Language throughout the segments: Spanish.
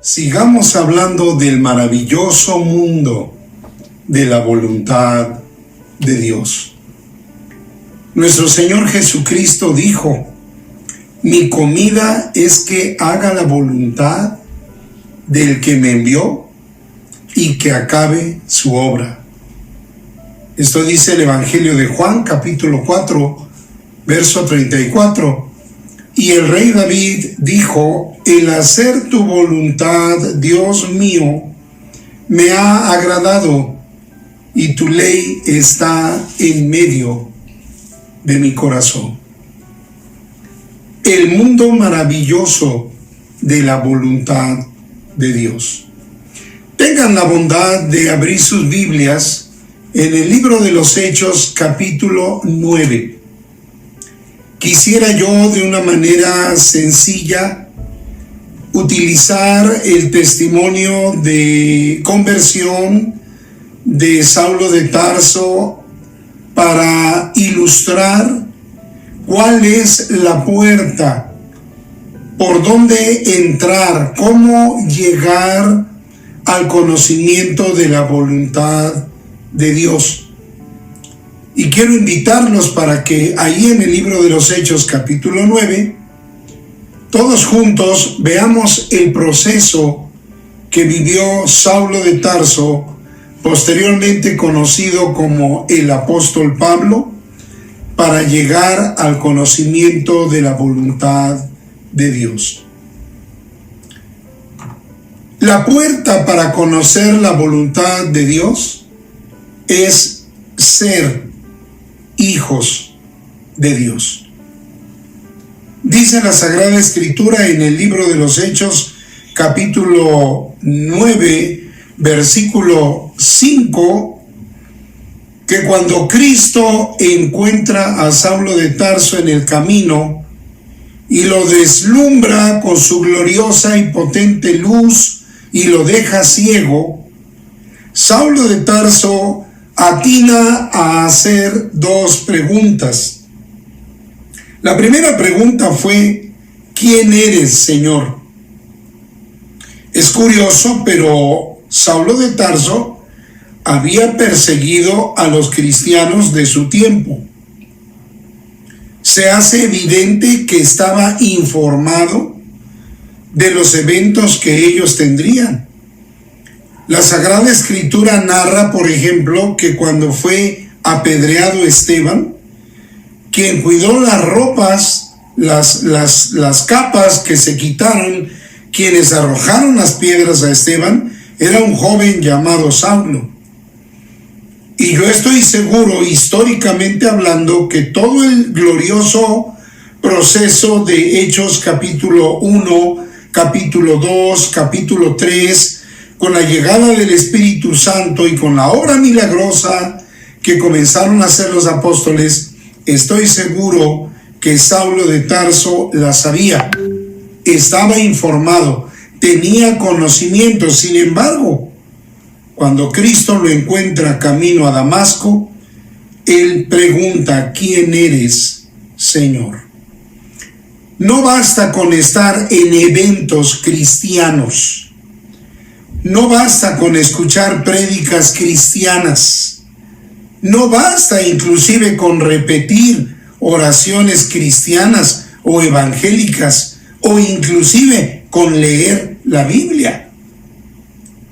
Sigamos hablando del maravilloso mundo de la voluntad de Dios. Nuestro Señor Jesucristo dijo: mi comida es que haga la voluntad del que me envió y que acabe su obra. Esto dice el Evangelio de Juan, capítulo 4, verso 34. Y el rey David dijo: el hacer tu voluntad, Dios mío, me ha agradado, y tu ley está en medio de mi corazón. El mundo maravilloso de la voluntad de Dios. Tengan la bondad de abrir sus Biblias en el libro de los Hechos, capítulo 9. Quisiera yo, de una manera sencilla, utilizar el testimonio de conversión de Saulo de Tarso para ilustrar cuál es la puerta, por dónde entrar, cómo llegar al conocimiento de la voluntad de Dios. Y quiero invitarlos para que ahí en el libro de los Hechos, capítulo 9, todos juntos veamos el proceso que vivió Saulo de Tarso, posteriormente conocido como el apóstol Pablo, para llegar al conocimiento de la voluntad de Dios. La puerta para conocer la voluntad de Dios es ser hijos de Dios. Dice la Sagrada Escritura en el libro de los Hechos, capítulo 9, versículo 5, que cuando Cristo encuentra a Saulo de Tarso en el camino y lo deslumbra con su gloriosa y potente luz y lo deja ciego, Saulo de Tarso atina a hacer dos preguntas. La primera pregunta fue: ¿quién eres, Señor? Es curioso, pero Saulo de Tarso había perseguido a los cristianos de su tiempo. Se hace evidente que estaba informado de los eventos que ellos tendrían. La Sagrada Escritura narra, por ejemplo, que cuando fue apedreado Esteban, quien cuidó las ropas, las capas que se quitaron, quienes arrojaron las piedras a Esteban, era un joven llamado Saulo. Y yo estoy seguro, históricamente hablando, que todo el glorioso proceso de Hechos capítulo 1, capítulo 2, capítulo 3, con la llegada del Espíritu Santo y con la obra milagrosa que comenzaron a hacer los apóstoles, estoy seguro que Saulo de Tarso la sabía, estaba informado, tenía conocimiento. Sin embargo, cuando Cristo lo encuentra camino a Damasco, él pregunta: ¿quién eres, Señor? No basta con estar en eventos cristianos. No basta con escuchar prédicas cristianas. No basta inclusive con repetir oraciones cristianas o evangélicas, o inclusive con leer la Biblia.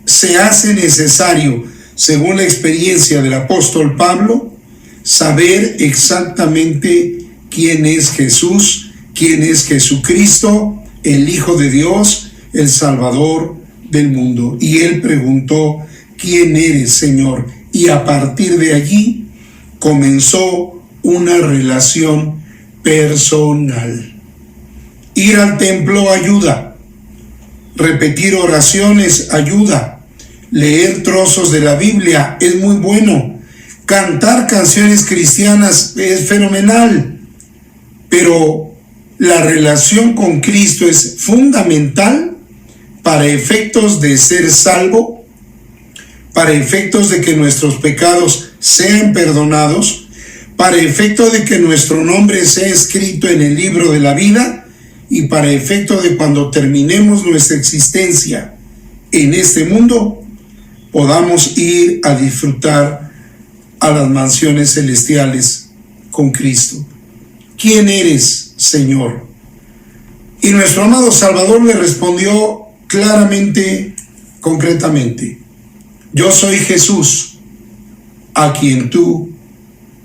Se hace necesario, según la experiencia del apóstol Pablo, saber exactamente quién es Jesús, quién es Jesucristo, el Hijo de Dios, el Salvador del mundo. Y él preguntó: ¿quién eres, Señor? Y a partir de allí comenzó una relación personal. Ir al templo ayuda, repetir oraciones ayuda, leer trozos de la Biblia es muy bueno, cantar canciones cristianas es fenomenal, pero la relación con Cristo es fundamental para efectos de ser salvo, para efectos de que nuestros pecados sean perdonados, para efecto de que nuestro nombre sea escrito en el libro de la vida y para efecto de cuando terminemos nuestra existencia en este mundo, podamos ir a disfrutar a las mansiones celestiales con Cristo. ¿Quién eres, Señor? Y nuestro amado Salvador le respondió claramente, concretamente: yo soy Jesús, a quien tú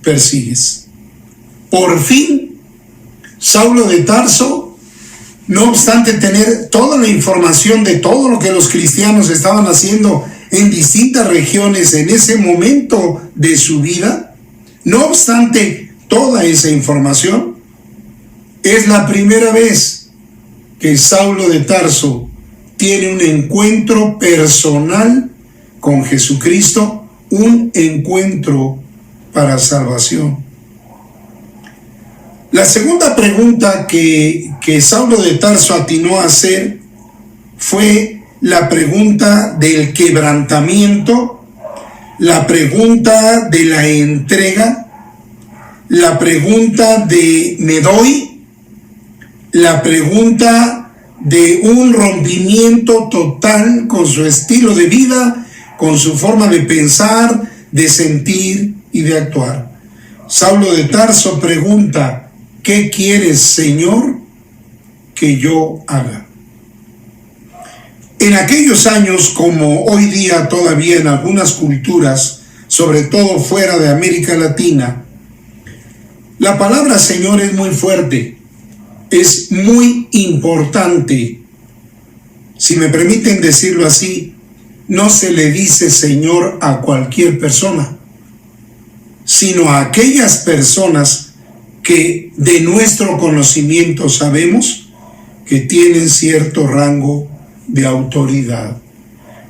persigues. Por fin, Saulo de Tarso, no obstante tener toda la información de todo lo que los cristianos estaban haciendo en distintas regiones en ese momento de su vida, no obstante toda esa información, es la primera vez que Saulo de Tarso tiene un encuentro personal con Jesucristo, un encuentro para salvación. La segunda pregunta que Saulo de Tarso atinó a hacer fue la pregunta del quebrantamiento, la pregunta de la entrega, la pregunta de me doy, la pregunta de un rompimiento total con su estilo de vida, con su forma de pensar, de sentir y de actuar. Saulo de Tarso pregunta: ¿qué quieres, Señor, que yo haga? En aquellos años, como hoy día todavía en algunas culturas, sobre todo fuera de América Latina, la palabra Señor es muy fuerte, es muy importante. Si me permiten decirlo así, no se le dice Señor a cualquier persona, sino a aquellas personas que de nuestro conocimiento sabemos que tienen cierto rango de autoridad.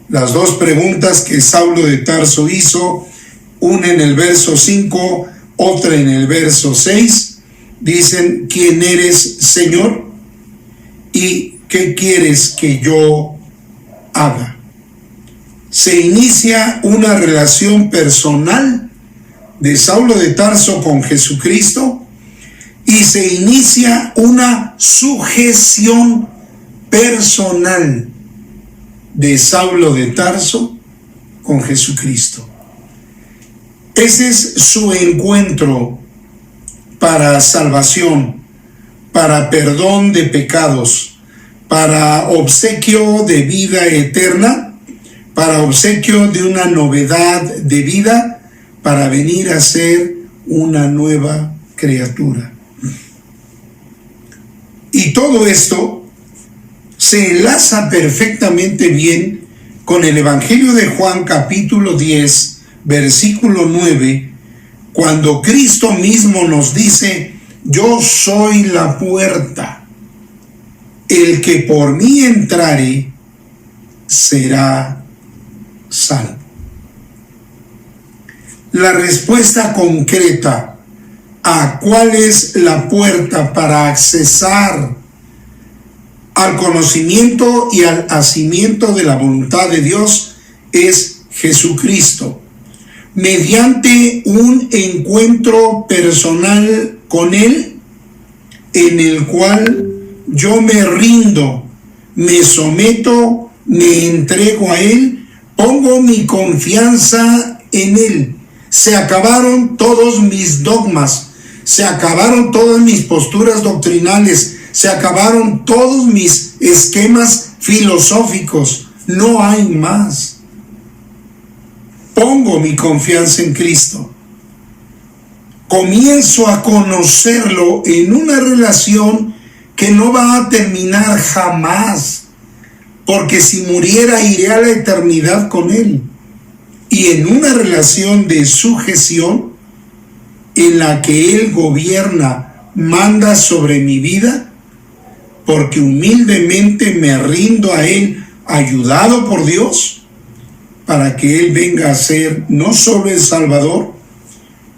Las dos preguntas que Saulo de Tarso hizo, una en el verso 5, otra en el verso 6, dicen: ¿quién eres, Señor? ¿Y qué quieres que yo haga? Se inicia una relación personal de Saulo de Tarso con Jesucristo y se inicia una sujeción personal de Saulo de Tarso con Jesucristo. Ese es su encuentro para salvación, para perdón de pecados, para obsequio de vida eterna, para obsequio de una novedad de vida, para venir a ser una nueva criatura. Y todo esto se enlaza perfectamente bien con el Evangelio de Juan capítulo 10, versículo 9, cuando Cristo mismo nos dice: yo soy la puerta, el que por mí entrare será salvo. La respuesta concreta a cuál es la puerta para accesar al conocimiento y al hacimiento de la voluntad de Dios es Jesucristo, mediante un encuentro personal con Él, en el cual yo me rindo, me someto, me entrego a Él, pongo mi confianza en Él. Se acabaron todos mis dogmas, se acabaron todas mis posturas doctrinales, se acabaron todos mis esquemas filosóficos, no hay más. Pongo mi confianza en Cristo. Comienzo a conocerlo en una relación que no va a terminar jamás, porque si muriera iré a la eternidad con Él. Y en una relación de sujeción en la que Él gobierna, manda sobre mi vida, porque humildemente me rindo a Él, ayudado por Dios, para que Él venga a ser no solo el Salvador,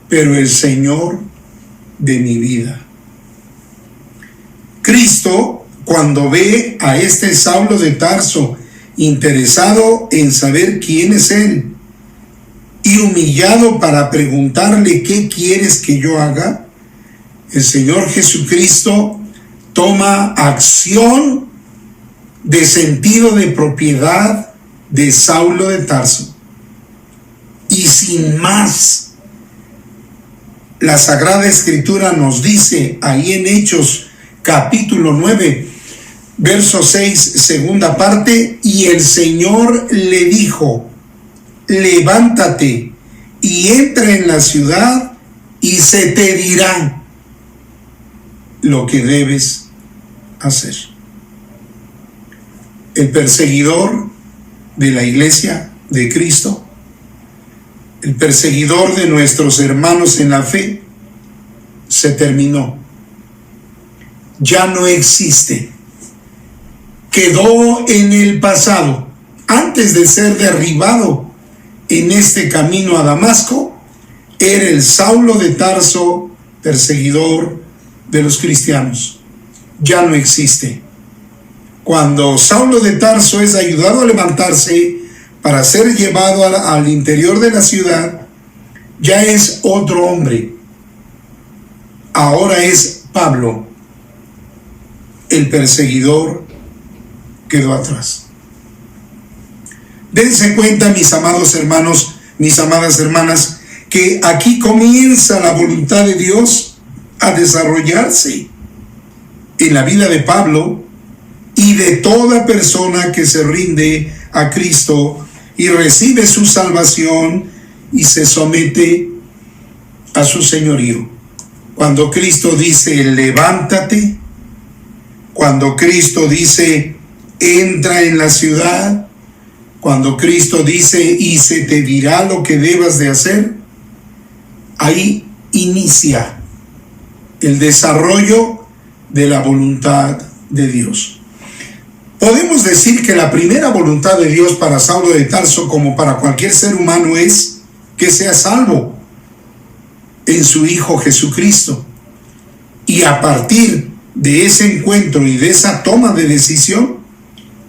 pero el Señor de mi vida. Cristo, cuando ve a este Saulo de Tarso interesado en saber quién es Él y humillado para preguntarle: ¿qué quieres que yo haga?, el Señor Jesucristo toma acción de sentido de propiedad de Saulo de Tarso. Y sin más, la Sagrada Escritura nos dice ahí en Hechos capítulo 9, verso 6, segunda parte, y el Señor le dijo: levántate y entra en la ciudad y se te dirá lo que debes hacer. El perseguidor de la iglesia de Cristo, el perseguidor de nuestros hermanos en la fe, se terminó. Ya no existe. Quedó en el pasado. Antes de ser derribado en este camino a Damasco, era el Saulo de Tarso, perseguidor de los cristianos. Ya no existe. Cuando Saulo de Tarso es ayudado a levantarse para ser llevado al interior de la ciudad, ya es otro hombre. Ahora es Pablo. El perseguidor quedó atrás. Dense cuenta, mis amados hermanos, mis amadas hermanas, que aquí comienza la voluntad de Dios a desarrollarse en la vida de Pablo y de toda persona que se rinde a Cristo y recibe su salvación y se somete a su señorío. Cuando Cristo dice levántate, cuando Cristo dice entra en la ciudad, cuando Cristo dice y se te dirá lo que debas de hacer, ahí inicia el desarrollo de la voluntad de Dios. Podemos decir que la primera voluntad de Dios para Saulo de Tarso, como para cualquier ser humano, es que sea salvo en su Hijo Jesucristo. Y a partir de ese encuentro y de esa toma de decisión,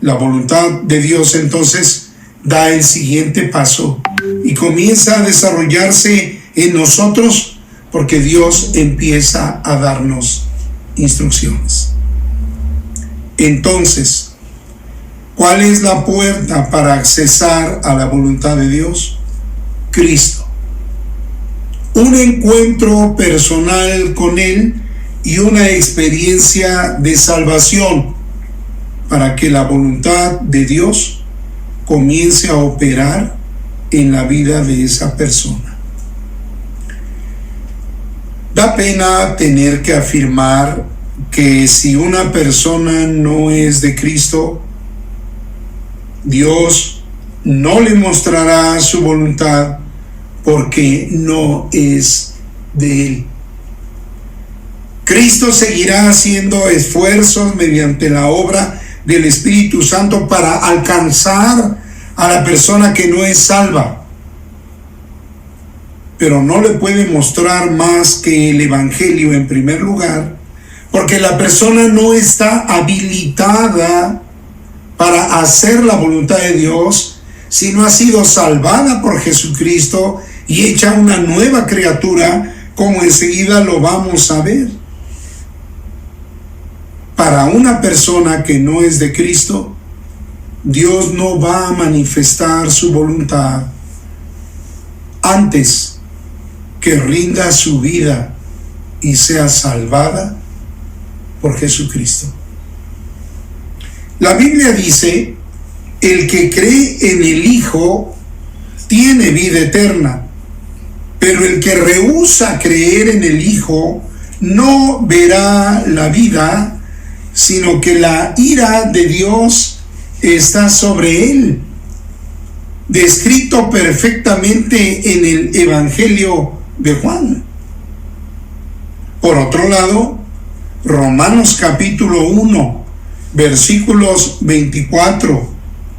la voluntad de Dios entonces da el siguiente paso y comienza a desarrollarse en nosotros, porque Dios empieza a darnos instrucciones. Entonces, ¿cuál es la puerta para accesar a la voluntad de Dios? Cristo. Un encuentro personal con Él y una experiencia de salvación para que la voluntad de Dios comience a operar en la vida de esa persona. Da pena tener que afirmar que si una persona no es de Cristo, Dios no le mostrará su voluntad porque no es de Él. Cristo seguirá haciendo esfuerzos mediante la obra del Espíritu Santo para alcanzar a la persona que no es salva, pero no le puede mostrar más que el Evangelio en primer lugar, porque la persona no está habilitada para hacer la voluntad de Dios si no ha sido salvada por Jesucristo y hecha una nueva criatura, como enseguida lo vamos a ver. Para una persona que no es de Cristo, Dios no va a manifestar su voluntad antes que rinda su vida y sea salvada por Jesucristo. La Biblia dice: el que cree en el Hijo tiene vida eterna, pero el que rehúsa creer en el Hijo no verá la vida, sino que la ira de Dios está sobre él, descrito perfectamente en el Evangelio de Juan. Por otro lado, Romanos capítulo 1, versículos 24,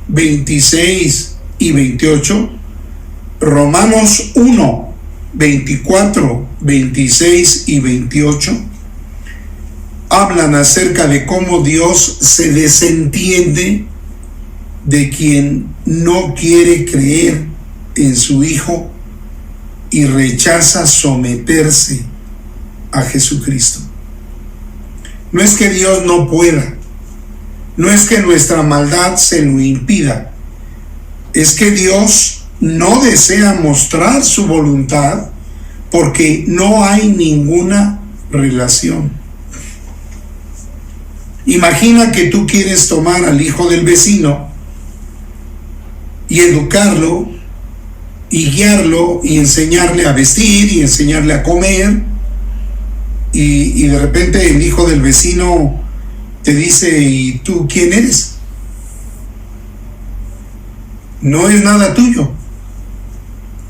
26 y 28, Romanos 1, 24, 26 y 28, hablan acerca de cómo Dios se desentiende de quien no quiere creer en su Hijo y rechaza someterse a Jesucristo. No es que Dios no pueda, no es que nuestra maldad se lo impida, es que Dios no desea mostrar su voluntad porque no hay ninguna relación. Imagina que tú quieres tomar al hijo del vecino y educarlo y guiarlo y enseñarle a vestir y enseñarle a comer, y de repente el hijo del vecino te dice: ¿y tú quién eres? No es nada tuyo.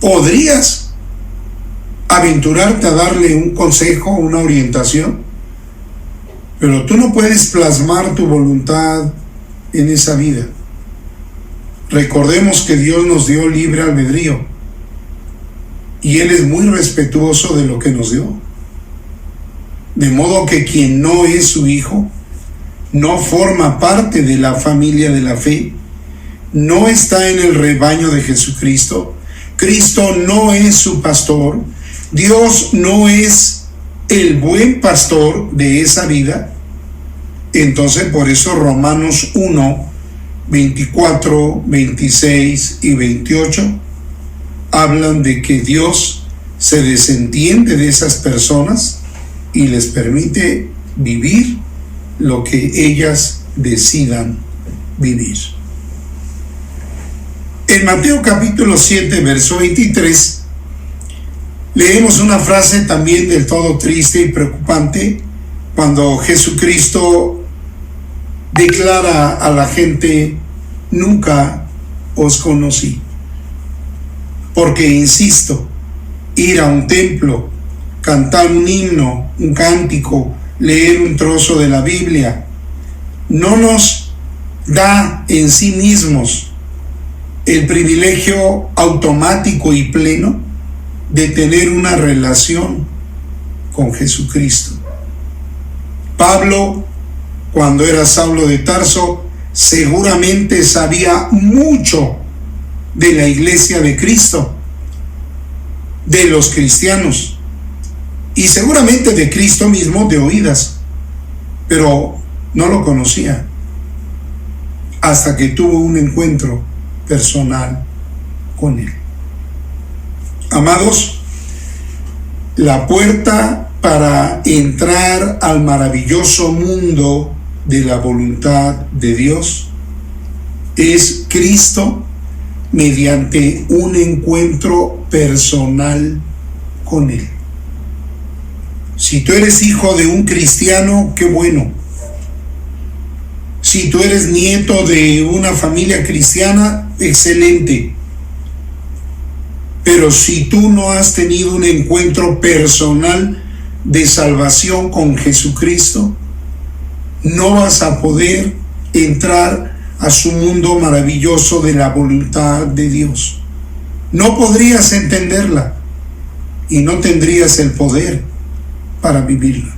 ¿Podrías aventurarte a darle un consejo, una orientación? Pero tú no puedes plasmar tu voluntad en esa vida. Recordemos que Dios nos dio libre albedrío y Él es muy respetuoso de lo que nos dio. De modo que quien no es su hijo, no forma parte de la familia de la fe, no está en el rebaño de Jesucristo, Cristo no es su pastor, Dios no es el buen pastor de esa vida. Entonces, por eso Romanos 1, 24, 26 y 28 hablan de que Dios se desentiende de esas personas y les permite vivir lo que ellas decidan vivir. En Mateo capítulo 7, verso 23, leemos una frase también del todo triste y preocupante, cuando Jesucristo declara a la gente: nunca os conocí. Porque, insisto, ir a un templo, cantar un himno, un cántico, leer un trozo de la Biblia, no nos da en sí mismos el privilegio automático y pleno de tener una relación con Jesucristo. Pablo, cuando era Saulo de Tarso, seguramente sabía mucho de la iglesia de Cristo, de los cristianos, y seguramente de Cristo mismo de oídas, pero no lo conocía hasta que tuvo un encuentro personal con Él. Amados, la puerta para entrar al maravilloso mundo de la voluntad de Dios es Cristo mediante un encuentro personal con Él. Si tú eres hijo de un cristiano, qué bueno. Si tú eres nieto de una familia cristiana, excelente. Pero si tú no has tenido un encuentro personal de salvación con Jesucristo, no vas a poder entrar a su mundo maravilloso de la voluntad de Dios. No podrías entenderla y no tendrías el poder para vivirla.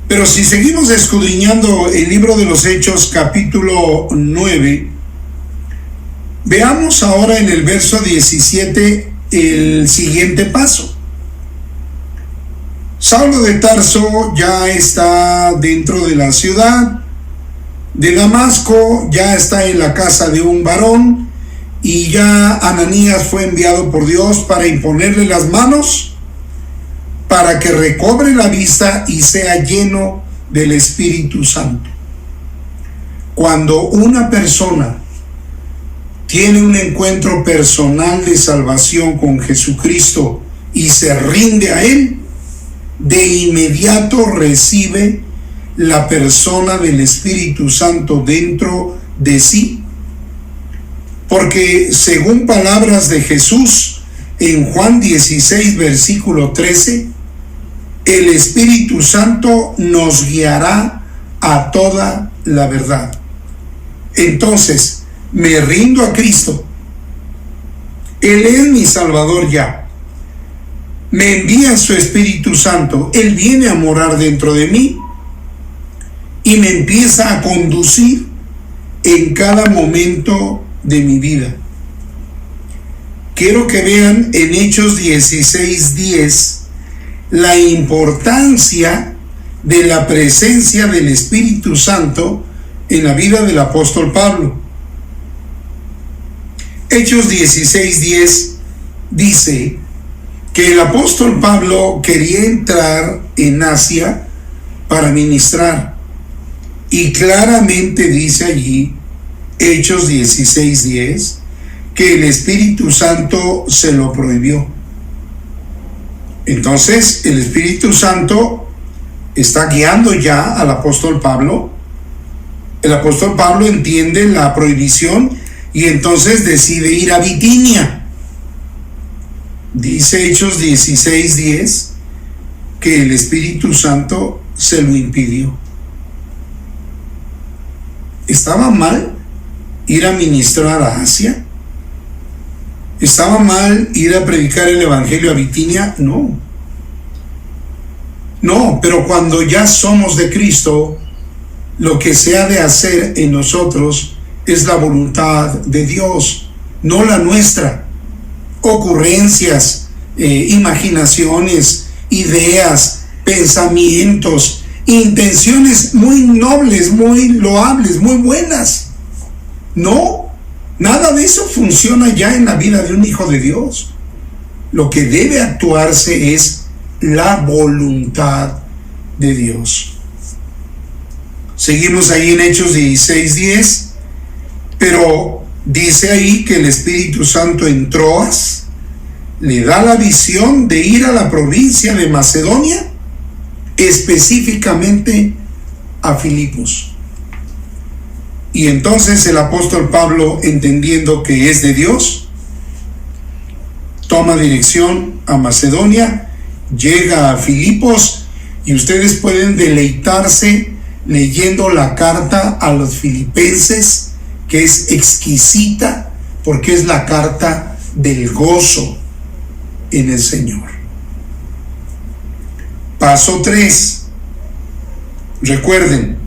Pero si seguimos escudriñando el libro de los Hechos, capítulo 9, veamos ahora en el verso 17 el siguiente paso. Saulo de Tarso ya está dentro de la ciudad de Damasco, ya está en la casa de un varón, y ya Ananías fue enviado por Dios para imponerle las manos para que recobre la vista y sea lleno del Espíritu Santo. Cuando una persona tiene un encuentro personal de salvación con Jesucristo y se rinde a Él, de inmediato recibe la persona del Espíritu Santo dentro de sí. Porque según palabras de Jesús en Juan 16, versículo 13, el Espíritu Santo nos guiará a toda la verdad. Entonces, me rindo a Cristo. Él es mi Salvador ya. Me envía su Espíritu Santo. Él viene a morar dentro de mí y me empieza a conducir en cada momento de mi vida. Quiero que vean en Hechos 16:10 la importancia de la presencia del Espíritu Santo en la vida del apóstol Pablo. Hechos 16:10 dice que el apóstol Pablo quería entrar en Asia para ministrar. Y claramente dice allí, Hechos 16:10, que el Espíritu Santo se lo prohibió. Entonces, el Espíritu Santo está guiando ya al apóstol Pablo. El apóstol Pablo entiende la prohibición y entonces decide ir a Bitinia. Dice Hechos 16:10 que el Espíritu Santo se lo impidió. ¿Estaba mal ir a ministrar a Asia? ¿Estaba mal ir a predicar el Evangelio a Bitinia? No. No, pero cuando ya somos de Cristo, lo que se ha de hacer en nosotros es la voluntad de Dios, no la nuestra. Ocurrencias, imaginaciones, ideas, pensamientos, intenciones muy nobles, muy loables, muy buenas. No, nada de eso funciona ya en la vida de un hijo de Dios. Lo que debe actuarse es la voluntad de Dios. Seguimos ahí en Hechos 16:10, pero dice ahí que el Espíritu Santo en Troas le da la visión de ir a la provincia de Macedonia, específicamente a Filipos. Y entonces el apóstol Pablo, entendiendo que es de Dios, toma dirección a Macedonia, llega a Filipos, y ustedes pueden deleitarse leyendo la carta a los filipenses, que es exquisita, porque es la carta del gozo en el Señor. Paso 3. Recuerden,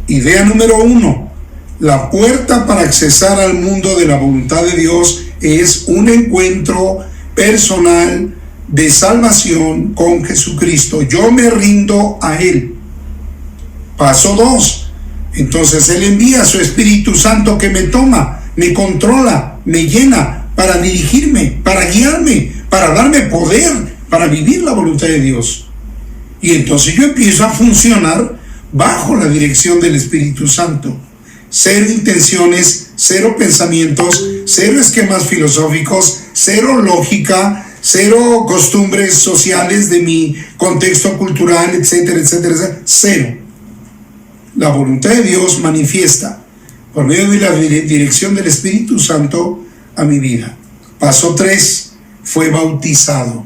idea número 1. La puerta para accesar al mundo de la voluntad de Dios es un encuentro personal de salvación con Jesucristo. Yo me rindo a Él. Paso 2. Entonces Él envía a su Espíritu Santo que me toma, me controla, me llena para dirigirme, para guiarme, para darme poder, para vivir la voluntad de Dios. Y entonces yo empiezo a funcionar bajo la dirección del Espíritu Santo. Cero intenciones, cero pensamientos, cero esquemas filosóficos, cero lógica, cero costumbres sociales de mi contexto cultural, etcétera, etcétera, etcétera. Cero. La voluntad de Dios manifiesta por medio de la dirección del Espíritu Santo a mi vida. Paso 3. Fue bautizado.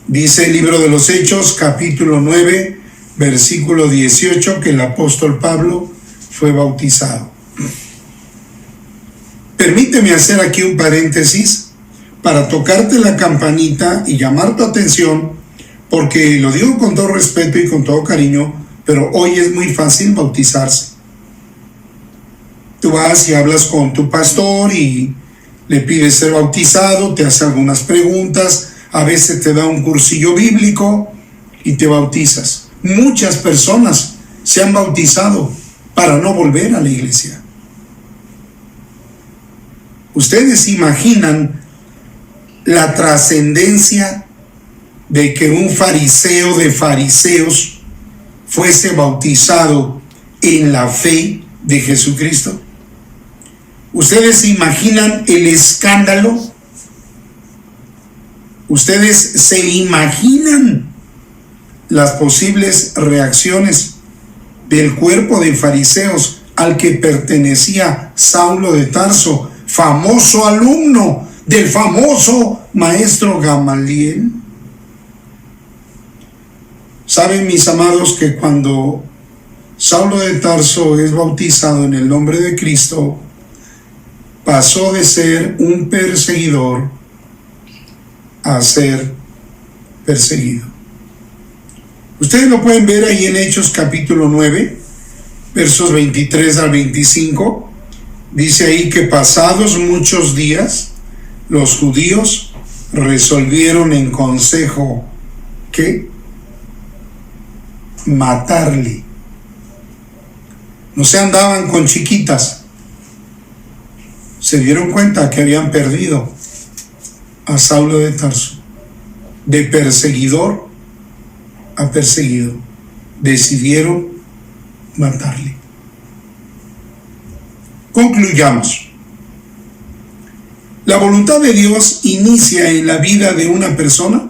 Dice el libro de los Hechos, capítulo 9, versículo 18, que el apóstol Pablo fue bautizado. Permíteme hacer aquí un paréntesis para tocarte la campanita y llamar tu atención, porque lo digo con todo respeto y con todo cariño, pero hoy es muy fácil bautizarse. Tú vas y hablas con tu pastor y le pides ser bautizado, te hace algunas preguntas, a veces te da un cursillo bíblico y te bautizas. Muchas personas se han bautizado para no volver a la iglesia. ¿Ustedes imaginan la trascendencia de que un fariseo de fariseos fuese bautizado en la fe de Jesucristo? ¿Ustedes se imaginan el escándalo? ¿Ustedes se imaginan las posibles reacciones del cuerpo de fariseos al que pertenecía Saulo de Tarso, famoso alumno del famoso maestro Gamaliel? Saben, mis amados, que cuando Saulo de Tarso es bautizado en el nombre de Cristo, pasó de ser un perseguidor a ser perseguido. Ustedes lo pueden ver ahí en Hechos capítulo 9, versos 23 al 25. Dice ahí que pasados muchos días, los judíos resolvieron en consejo que matarle. No se andaban con chiquitas. se dieron cuenta que habían perdido a Saulo de Tarso. De perseguidor a perseguido, decidieron matarle. Concluyamos. La voluntad de Dios inicia en la vida de una persona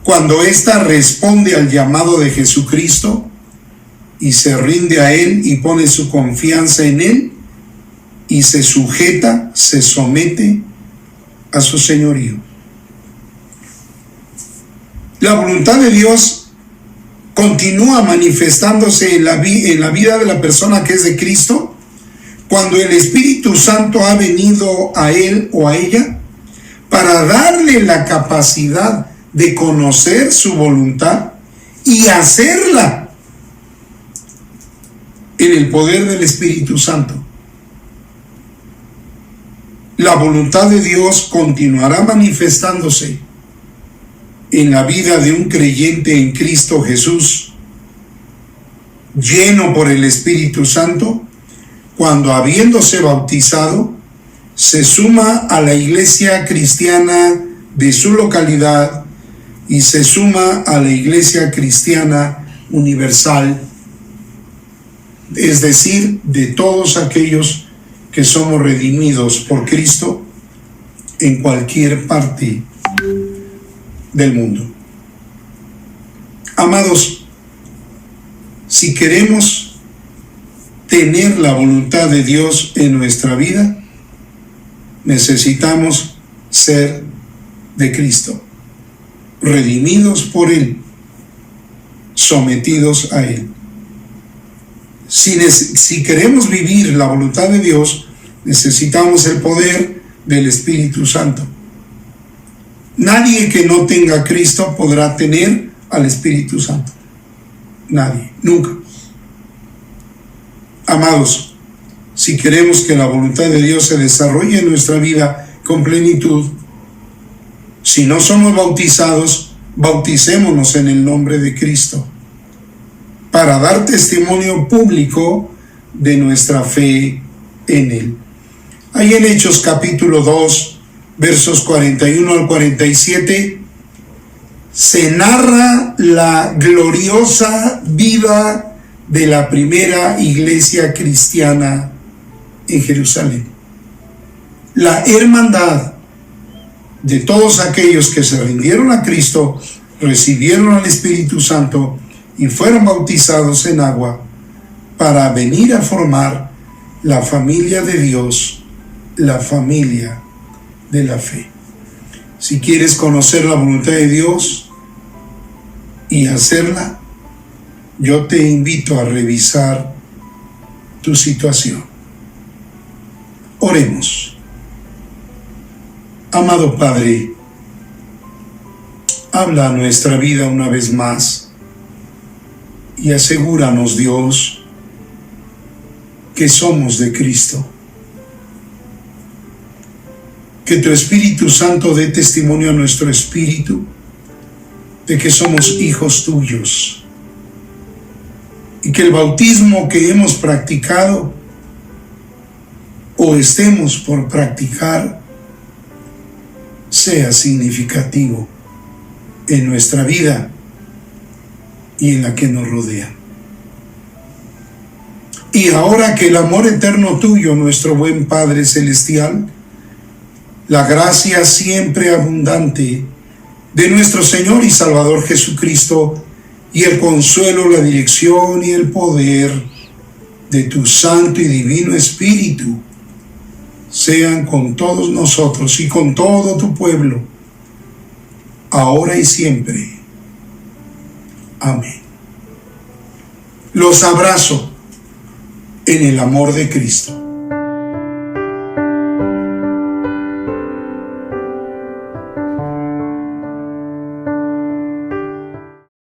cuando ésta responde al llamado de Jesucristo y se rinde a Él y pone su confianza en Él y se sujeta, se somete a su señorío. La voluntad de Dios continúa manifestándose en la vida de la persona que es de Cristo cuando el Espíritu Santo ha venido a él o a ella para darle la capacidad de conocer su voluntad y hacerla en el poder del Espíritu Santo. La voluntad de Dios continuará manifestándose en la vida de un creyente en Cristo Jesús, lleno por el Espíritu Santo, cuando habiéndose bautizado, se suma a la iglesia cristiana de su localidad y se suma a la iglesia cristiana universal, es decir, de todos aquellos que somos redimidos por Cristo en cualquier parte del mundo. Amados, si queremos tener la voluntad de Dios en nuestra vida, necesitamos ser de Cristo, redimidos por Él, sometidos a Él. Si queremos vivir la voluntad de Dios, necesitamos el poder del Espíritu Santo. Nadie que no tenga a Cristo podrá tener al Espíritu Santo. Nadie, nunca. Amados, si queremos que la voluntad de Dios se desarrolle en nuestra vida con plenitud, si no somos bautizados, bauticémonos en el nombre de Cristo para dar testimonio público de nuestra fe en Él. Ahí en Hechos capítulo 2, versos 41 al 47, se narra la gloriosa vida de la primera iglesia cristiana en Jerusalén. La hermandad de todos aquellos que se rindieron a Cristo, recibieron al Espíritu Santo y fueron bautizados en agua para venir a formar la familia de Dios, la familia de la fe. Si quieres conocer la voluntad de Dios y hacerla, yo te invito a revisar tu situación. Oremos. Amado Padre, habla a nuestra vida una vez más y asegúranos, Dios, que somos de Cristo. Que tu Espíritu Santo dé testimonio a nuestro espíritu de que somos hijos tuyos. Y que el bautismo que hemos practicado o estemos por practicar sea significativo en nuestra vida y en la que nos rodea. Y ahora que el amor eterno tuyo, nuestro buen Padre Celestial, la gracia siempre abundante de nuestro Señor y Salvador Jesucristo, y el consuelo, la dirección y el poder de tu Santo y Divino Espíritu, sean con todos nosotros y con todo tu pueblo, ahora y siempre. Amén. Los abrazo en el amor de Cristo.